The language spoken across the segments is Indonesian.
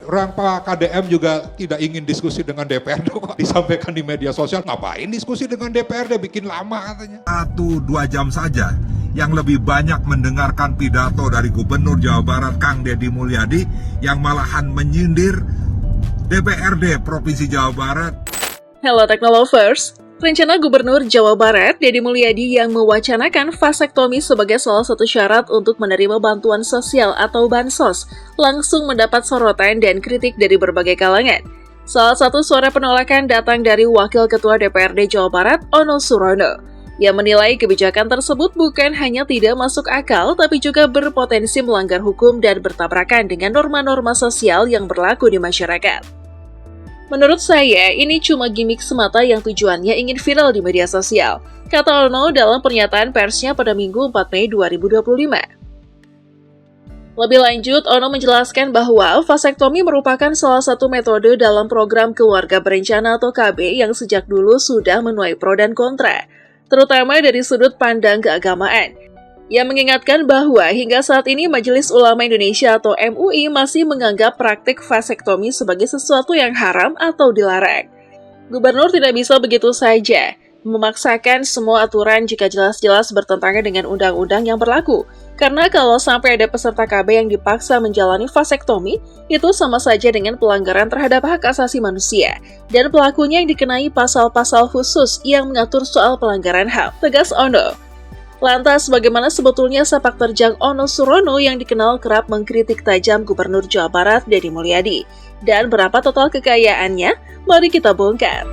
Orang Pak KDM juga tidak ingin diskusi dengan DPRD kok disampaikan di media sosial. Ngapain diskusi dengan DPRD, bikin lama katanya. 1-2 jam saja yang lebih banyak mendengarkan pidato dari Gubernur Jawa Barat Kang Deddy Mulyadi yang malahan menyindir DPRD Provinsi Jawa Barat. Hello Technolovers, rencana Gubernur Jawa Barat Deddy Mulyadi yang mewacanakan vasektomi sebagai salah satu syarat untuk menerima bantuan sosial atau bansos langsung mendapat sorotan dan kritik dari berbagai kalangan. Salah satu suara penolakan datang dari Wakil Ketua DPRD Jawa Barat, Ono Surono, yang menilai kebijakan tersebut bukan hanya tidak masuk akal, tapi juga berpotensi melanggar hukum dan bertabrakan dengan norma-norma sosial yang berlaku di masyarakat. Menurut saya, ini cuma gimmick semata yang tujuannya ingin viral di media sosial, kata Ono dalam pernyataan persnya pada Minggu 4 Mei 2025. Lebih lanjut, Ono menjelaskan bahwa vasektomi merupakan salah satu metode dalam program keluarga berencana atau KB yang sejak dulu sudah menuai pro dan kontra, terutama dari sudut pandang keagamaan. Ia mengingatkan bahwa hingga saat ini Majelis Ulama Indonesia atau MUI masih menganggap praktik vasektomi sebagai sesuatu yang haram atau dilarang. Gubernur tidak bisa begitu saja memaksakan semua aturan jika jelas-jelas bertentangan dengan undang-undang yang berlaku. Karena kalau sampai ada peserta KB yang dipaksa menjalani vasektomi, itu sama saja dengan pelanggaran terhadap hak asasi manusia. Dan pelakunya yang dikenai pasal-pasal khusus yang mengatur soal pelanggaran HAM, tegas Ono. Lantas, bagaimana sebetulnya sepak terjang Ono Surono yang dikenal kerap mengkritik tajam Gubernur Jawa Barat Deddy Mulyadi? Dan berapa total kekayaannya? Mari kita bongkar.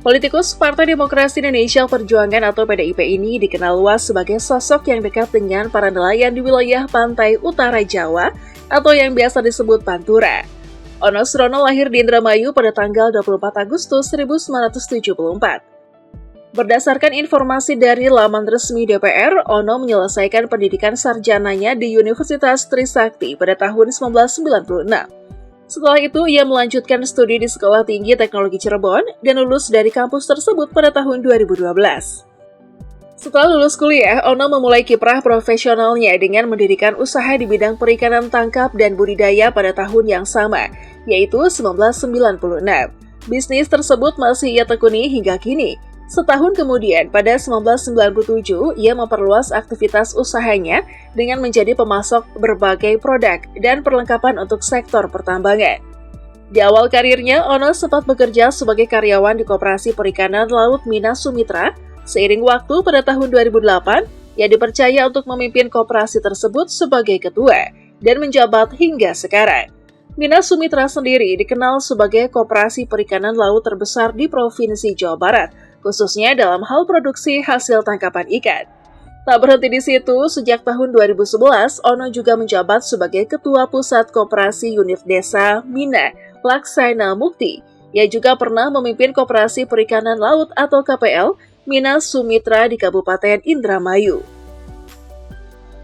Politikus Partai Demokrasi Indonesia Perjuangan atau PDIP ini dikenal luas sebagai sosok yang dekat dengan para nelayan di wilayah pantai utara Jawa atau yang biasa disebut Pantura. Ono Surono lahir di Indramayu pada tanggal 24 Agustus 1974. Berdasarkan informasi dari laman resmi DPR, Ono menyelesaikan pendidikan sarjananya di Universitas Trisakti pada tahun 1996. Setelah itu, ia melanjutkan studi di Sekolah Tinggi Teknologi Cirebon dan lulus dari kampus tersebut pada tahun 2012. Setelah lulus kuliah, Ono memulai kiprah profesionalnya dengan mendirikan usaha di bidang perikanan tangkap dan budidaya pada tahun yang sama, yaitu 1996. Bisnis tersebut masih ia tekuni hingga kini. Setahun kemudian, pada 1997, ia memperluas aktivitas usahanya dengan menjadi pemasok berbagai produk dan perlengkapan untuk sektor pertambangan. Di awal karirnya, Ono sempat bekerja sebagai karyawan di Koperasi Perikanan Laut Minas Sumitra. Seiring waktu, pada tahun 2008, ia dipercaya untuk memimpin koperasi tersebut sebagai ketua dan menjabat hingga sekarang. Minas Sumitra sendiri dikenal sebagai koperasi perikanan laut terbesar di Provinsi Jawa Barat, khususnya dalam hal produksi hasil tangkapan ikan. Tak berhenti di situ, sejak tahun 2011, Ono juga menjabat sebagai Ketua Pusat Koperasi Unit Desa Mina Laksana Mukti. Ia juga pernah memimpin Koperasi Perikanan Laut atau KPL Minas Sumitra di Kabupaten Indramayu.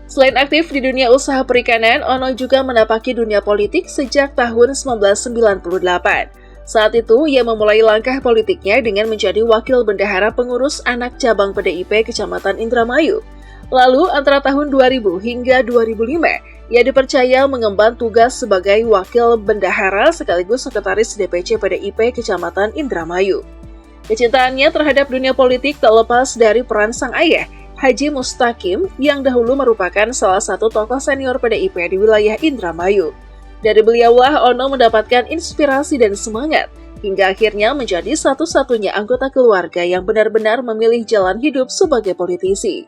Selain aktif di dunia usaha perikanan, Ono juga menapaki dunia politik sejak tahun 1998. Saat itu, ia memulai langkah politiknya dengan menjadi wakil bendahara pengurus anak cabang PDIP Kecamatan Indramayu. Lalu, antara tahun 2000 hingga 2005, ia dipercaya mengemban tugas sebagai wakil bendahara sekaligus sekretaris DPC PDIP Kecamatan Indramayu. Kecintaannya terhadap dunia politik tak lepas dari peran sang ayah, Haji Mustaqim, yang dahulu merupakan salah satu tokoh senior PDIP di wilayah Indramayu. Dari beliaulah Ono mendapatkan inspirasi dan semangat, hingga akhirnya menjadi satu-satunya anggota keluarga yang benar-benar memilih jalan hidup sebagai politisi.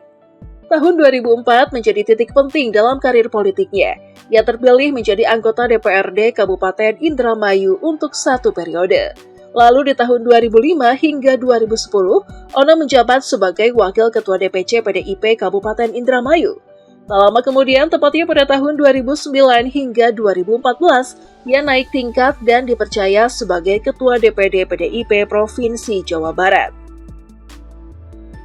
Tahun 2004 menjadi titik penting dalam karir politiknya. Ia terpilih menjadi anggota DPRD Kabupaten Indramayu untuk 1 periode. Lalu di tahun 2005 hingga 2010, Ono menjabat sebagai Wakil Ketua DPC PDIP Kabupaten Indramayu. Tak lama kemudian, tepatnya pada tahun 2009 hingga 2014, ia naik tingkat dan dipercaya sebagai Ketua DPD PDIP Provinsi Jawa Barat.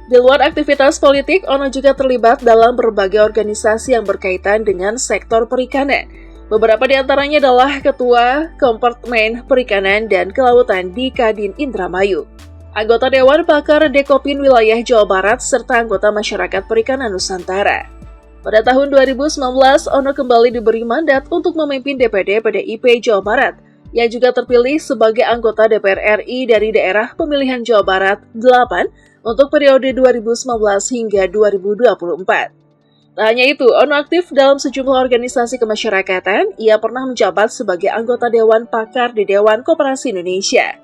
Di luar aktivitas politik, Ono juga terlibat dalam berbagai organisasi yang berkaitan dengan sektor perikanan. Beberapa di antaranya adalah Ketua Kompartemen Perikanan dan Kelautan di Kadin Indramayu, anggota Dewan Pakar Dekopin Wilayah Jawa Barat, serta anggota Masyarakat Perikanan Nusantara. Pada tahun 2019, Ono kembali diberi mandat untuk memimpin DPD PDIP Jawa Barat, yang juga terpilih sebagai anggota DPR RI dari daerah pemilihan Jawa Barat 8 untuk periode 2019 hingga 2024. Tak hanya itu, Ono aktif dalam sejumlah organisasi kemasyarakatan. Ia pernah menjabat sebagai anggota Dewan Pakar di Dewan Koperasi Indonesia.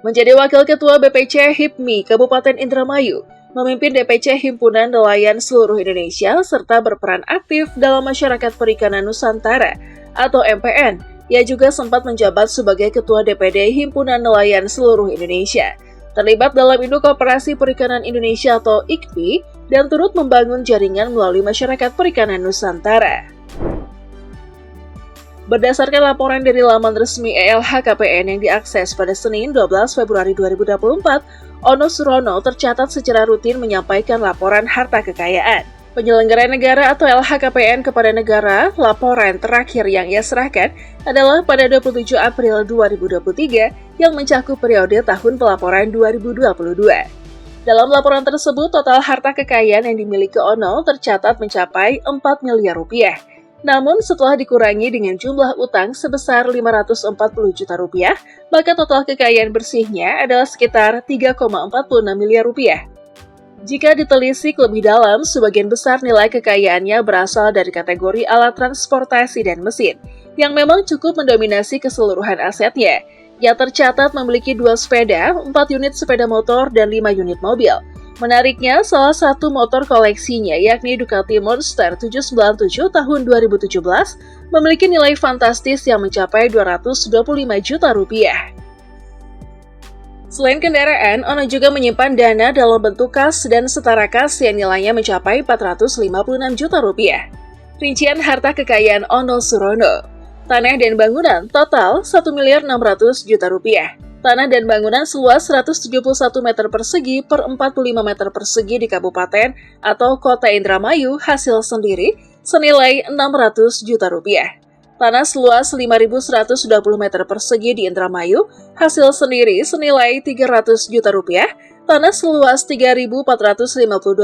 Menjadi Wakil Ketua BPC HIPMI Kabupaten Indramayu, memimpin DPC Himpunan Nelayan Seluruh Indonesia, serta berperan aktif dalam Masyarakat Perikanan Nusantara atau MPN. Ia juga sempat menjabat sebagai Ketua DPD Himpunan Nelayan Seluruh Indonesia, terlibat dalam Induk Koperasi Perikanan Indonesia atau IKPI, dan turut membangun jaringan melalui Masyarakat Perikanan Nusantara. Berdasarkan laporan dari laman resmi LHKPN yang diakses pada Senin 12 Februari 2024, Ono Surono tercatat secara rutin menyampaikan laporan harta kekayaan penyelenggara negara atau LHKPN kepada negara. Laporan terakhir yang ia serahkan adalah pada 27 April 2023 yang mencakup periode tahun pelaporan 2022. Dalam laporan tersebut, total harta kekayaan yang dimiliki Ono tercatat mencapai 4 miliar rupiah. Namun setelah dikurangi dengan jumlah utang sebesar 540 juta rupiah, maka total kekayaan bersihnya adalah sekitar 3,46 miliar rupiah. Jika ditelisik lebih dalam, sebagian besar nilai kekayaannya berasal dari kategori alat transportasi dan mesin, yang memang cukup mendominasi keseluruhan asetnya. Ia tercatat memiliki 2 sepeda, 4 unit sepeda motor, dan 5 unit mobil. Menariknya, salah satu motor koleksinya, yakni Ducati Monster 797 tahun 2017, memiliki nilai fantastis yang mencapai 225 juta rupiah. Selain kendaraan, Ono juga menyimpan dana dalam bentuk kas dan setara kas yang nilainya mencapai 456 juta rupiah. Rincian harta kekayaan Ono Surono. Tanah dan bangunan total 1 miliar 600 juta rupiah. Tanah dan bangunan seluas 171 meter persegi per 45 meter persegi di kabupaten atau kota Indramayu hasil sendiri senilai 600 juta rupiah. Tanah seluas 5.120 meter persegi di Indramayu hasil sendiri senilai 300 juta rupiah. Tanah seluas 3.452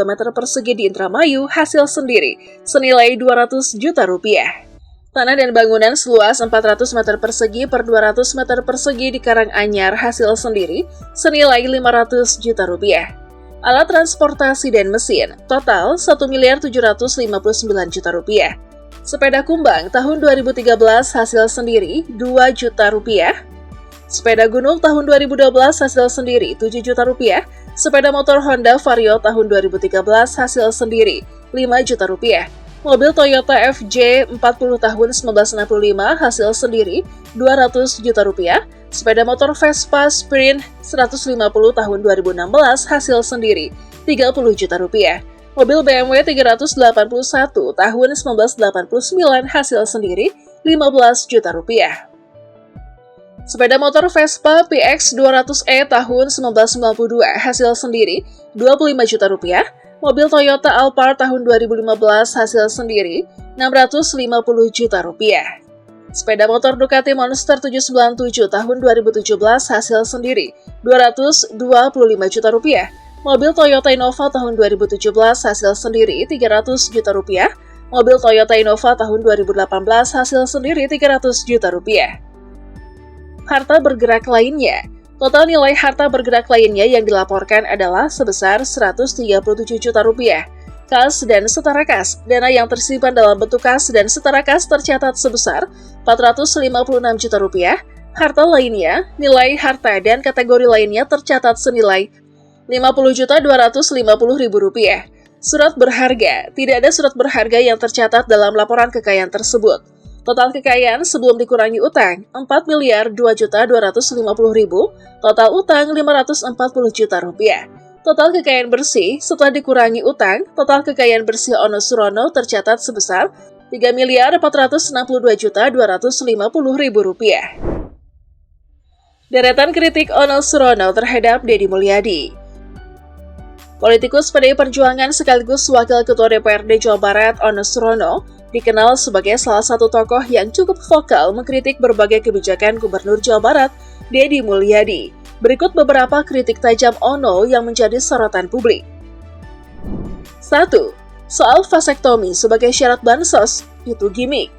meter persegi di Indramayu hasil sendiri senilai 200 juta rupiah. Tanah dan bangunan seluas 400 meter persegi per 200 meter persegi di Karanganyar hasil sendiri senilai 500 juta rupiah. Alat transportasi dan mesin total 1 miliar 759 juta rupiah. Sepeda kumbang tahun 2013 hasil sendiri 2 juta rupiah. Sepeda gunung tahun 2012 hasil sendiri 7 juta rupiah. Sepeda motor Honda Vario tahun 2013 hasil sendiri 5 juta rupiah. Mobil Toyota FJ 40 tahun 1965 hasil sendiri 200 juta rupiah. Sepeda motor Vespa Sprint 150 tahun 2016 hasil sendiri 30 juta rupiah. Mobil BMW 381 tahun 1989 hasil sendiri 15 juta rupiah. Sepeda motor Vespa PX 200e tahun 1992 hasil sendiri 25 juta rupiah. Mobil Toyota Alphard tahun 2015 hasil sendiri 650 juta rupiah. Sepeda motor Ducati Monster 797 tahun 2017 hasil sendiri 225 juta rupiah. Mobil Toyota Innova tahun 2017 hasil sendiri 300 juta rupiah. Mobil Toyota Innova tahun 2018 hasil sendiri 300 juta rupiah. Harta bergerak lainnya. Total nilai harta bergerak lainnya yang dilaporkan adalah sebesar 137 juta rupiah. Kas dan setara kas. Dana yang tersimpan dalam bentuk kas dan setara kas tercatat sebesar 456 juta rupiah. Harta lainnya, nilai harta dan kategori lainnya tercatat senilai 50.250.000 rupiah. Surat berharga. Tidak ada surat berharga yang tercatat dalam laporan kekayaan tersebut. Total kekayaan sebelum dikurangi utang 4.2.250.000, total utang 540 juta rupiah. Total kekayaan bersih setelah dikurangi utang, total kekayaan bersih Ono Surono tercatat sebesar 3.462.250.000 rupiah. Deretan kritik Ono Surono terhadap Deddy Mulyadi. Politikus PDI Perjuangan sekaligus Wakil Ketua DPRD Jawa Barat Ono Surono dikenal sebagai salah satu tokoh yang cukup vokal mengkritik berbagai kebijakan Gubernur Jawa Barat, Deddy Mulyadi. Berikut beberapa kritik tajam Ono yang menjadi sorotan publik. 1. soal vasektomi sebagai syarat bansos itu gimmick.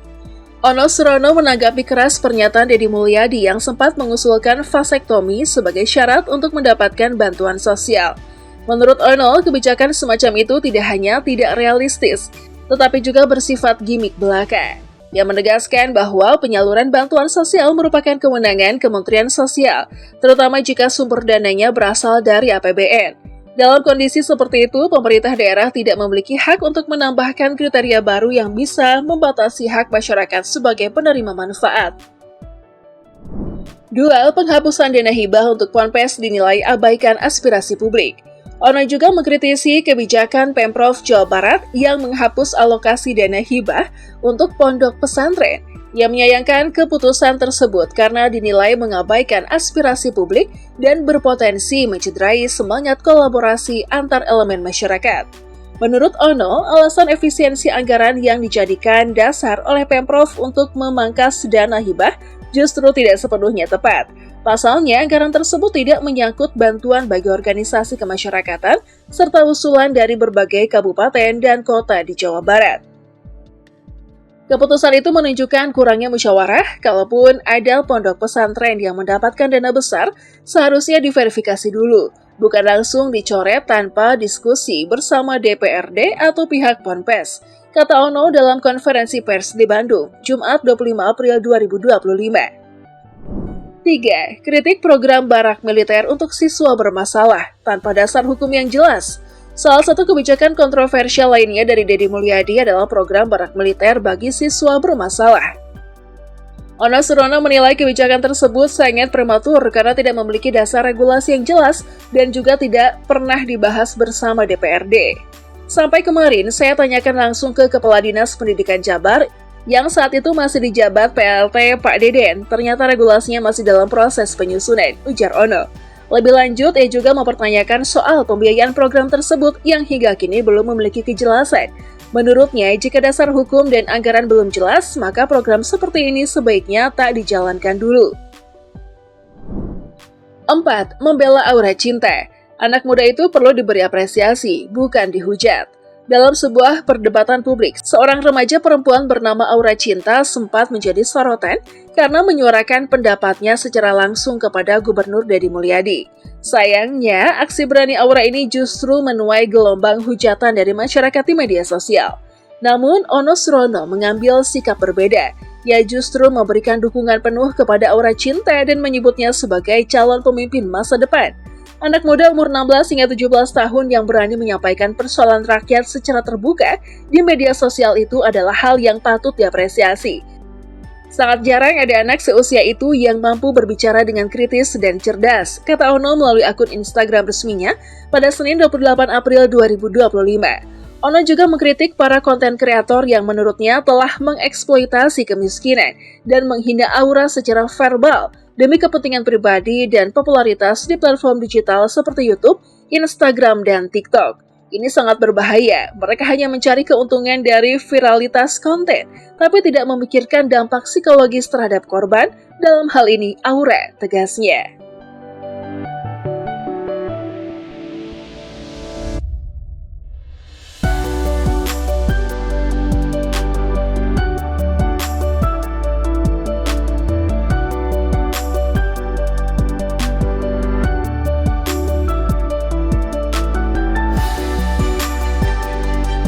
Ono Surono menanggapi keras pernyataan Deddy Mulyadi yang sempat mengusulkan vasektomi sebagai syarat untuk mendapatkan bantuan sosial. Menurut Ono, kebijakan semacam itu tidak hanya tidak realistis, tetapi juga bersifat gimmick belaka. Ia menegaskan bahwa penyaluran bantuan sosial merupakan kewenangan Kementerian Sosial, terutama jika sumber dananya berasal dari APBN. Dalam kondisi seperti itu, pemerintah daerah tidak memiliki hak untuk menambahkan kriteria baru yang bisa membatasi hak masyarakat sebagai penerima manfaat. 2. Penghapusan dana hibah untuk Ponpes dinilai abaikan aspirasi publik. Ono juga mengkritisi kebijakan Pemprov Jawa Barat yang menghapus alokasi dana hibah untuk pondok pesantren. Ia menyayangkan keputusan tersebut karena dinilai mengabaikan aspirasi publik dan berpotensi mencederai semangat kolaborasi antar elemen masyarakat. Menurut Ono, alasan efisiensi anggaran yang dijadikan dasar oleh Pemprov untuk memangkas dana hibah justru tidak sepenuhnya tepat. Pasalnya, anggaran tersebut tidak menyangkut bantuan bagi organisasi kemasyarakatan serta usulan dari berbagai kabupaten dan kota di Jawa Barat. Keputusan itu menunjukkan kurangnya musyawarah, kalaupun ada pondok pesantren yang mendapatkan dana besar, seharusnya diverifikasi dulu, bukan langsung dicoret tanpa diskusi bersama DPRD atau pihak Ponpes, kata Ono dalam konferensi pers di Bandung, Jumat 25 April 2025. 3. Kritik program barak militer untuk siswa bermasalah tanpa dasar hukum yang jelas. Salah satu kebijakan kontroversial lainnya dari Deddy Mulyadi adalah program barak militer bagi siswa bermasalah. Ono Surono menilai kebijakan tersebut sangat prematur karena tidak memiliki dasar regulasi yang jelas dan juga tidak pernah dibahas bersama DPRD. Sampai kemarin, saya tanyakan langsung ke Kepala Dinas Pendidikan Jabar yang saat itu masih dijabat PLT Pak Deden, ternyata regulasinya masih dalam proses penyusunan, ujar Ono. Lebih lanjut, ia juga mempertanyakan soal pembiayaan program tersebut yang hingga kini belum memiliki kejelasan. Menurutnya, jika dasar hukum dan anggaran belum jelas, maka program seperti ini sebaiknya tak dijalankan dulu. 4. Membela aura cinta. Anak muda itu perlu diberi apresiasi, bukan dihujat. Dalam sebuah perdebatan publik, seorang remaja perempuan bernama Aura Cinta sempat menjadi sorotan karena menyuarakan pendapatnya secara langsung kepada Gubernur Deddy Mulyadi. Sayangnya, aksi berani Aura ini justru menuai gelombang hujatan dari masyarakat di media sosial. Namun, Ono Surono mengambil sikap berbeda. Ia justru memberikan dukungan penuh kepada Aura Cinta dan menyebutnya sebagai calon pemimpin masa depan. Anak muda umur 16 hingga 17 tahun yang berani menyampaikan persoalan rakyat secara terbuka di media sosial itu adalah hal yang patut diapresiasi. Sangat jarang ada anak seusia itu yang mampu berbicara dengan kritis dan cerdas, kata Ono melalui akun Instagram resminya pada Senin 28 April 2025. Ono juga mengkritik para konten kreator yang menurutnya telah mengeksploitasi kemiskinan dan menghina Aura secara verbal demi kepentingan pribadi dan popularitas di platform digital seperti YouTube, Instagram, dan TikTok. Ini sangat berbahaya, mereka hanya mencari keuntungan dari viralitas konten, tapi tidak memikirkan dampak psikologis terhadap korban, dalam hal ini Aura, tegasnya.